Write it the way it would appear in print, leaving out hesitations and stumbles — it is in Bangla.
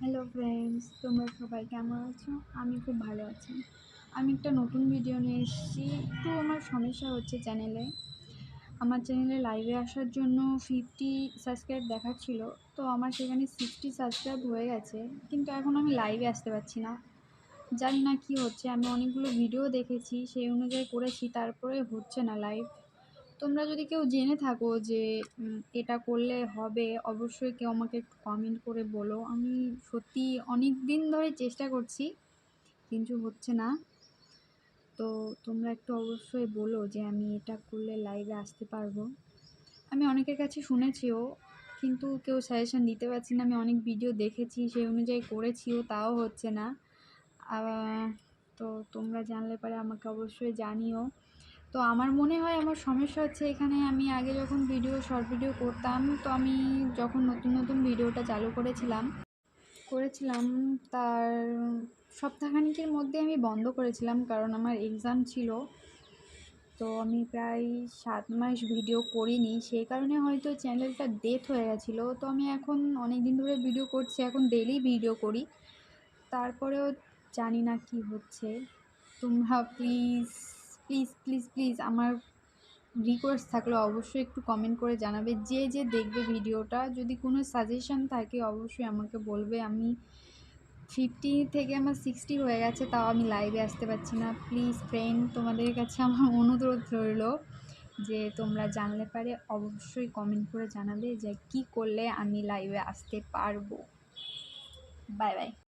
হ্যালো ফ্রেন্ডস, তোমরা সবাই কেমন আছো? আমি খুব ভালো আছি। আমি একটা নতুন ভিডিও নিয়ে এসেছি। একটু আমার সমস্যা হচ্ছে চ্যানেলে। আমার চ্যানেলে লাইভে আসার জন্য 50 সাবস্ক্রাইব দেখাচ্ছিল। তো আমার সেখানে 60 সাবস্ক্রাইব হয়ে গেছে, কিন্তু এখন আমি লাইভে আসতে পারছি না। জানি না কি হচ্ছে। আমি অনেকগুলো ভিডিও দেখেছি, সেই অনুযায়ী করেছি, তারপরে হচ্ছে না লাইভ। তোমরা যদি কেউ জেনে থাকো যে এটা করলে হবে, অবশ্যই কেউ আমাকে একটু কমেন্ট করে বলো। আমি সত্যি অনেক দিন ধরে চেষ্টা করছি, কিন্তু হচ্ছে না। তো তোমরা একটু অবশ্যই বলো যে আমি এটা করলে লাইভে আসতে পারবো। আমি অনেকের কাছে শুনেছিও, কিন্তু কেউ সাজেশন দিতে পারছি না। আমি অনেক ভিডিও দেখেছি, সেই অনুযায়ী করেছিও, তাও হচ্ছে না। তো তোমরা জানলে পারে আমাকে অবশ্যই জানিও। তো আমার মনে হয় আমার সমস্যা হচ্ছে এখানে, আমি আগে যখন শর্ট ভিডিও করতাম, তো আমি যখন নতুন নতুন ভিডিওটা চালু করেছিলাম তার সপ্তাহখানেকের মধ্যে আমি বন্ধ করেছিলাম, কারণ আমার এক্সাম ছিল। তো আমি প্রায় 7 মাস ভিডিও করিনি, সেই কারণে হয়তো চ্যানেলটা ডেথ হয়ে গেছিলো। তো আমি এখন অনেক দিন ধরে ভিডিও করছি, এখন ডেইলি ভিডিও করি, তারপরেও জানি না কি হচ্ছে। তোমরা প্লিজ প্লিজ প্লিজ প্লিজ আমার রিকোয়েস্ট থাকলে অবশ্যই একটু কমেন্ট করে জানাবে। যে যে দেখবে ভিডিওটা, যদি কোনো সাজেশন থাকে অবশ্যই আমাকে বলবে। আমি 50 থেকে আমার 60 হয়ে গেছে, তাও আমি লাইভে আসতে পারছি না। প্লিজ ফ্রেন্ড, তোমাদের কাছে আমার অনুরোধ রইল যে তোমরা জানলে পারে অবশ্যই কমেন্ট করে জানাবে যে কি করলে আমি লাইভে আসতে পারবো। Bye bye.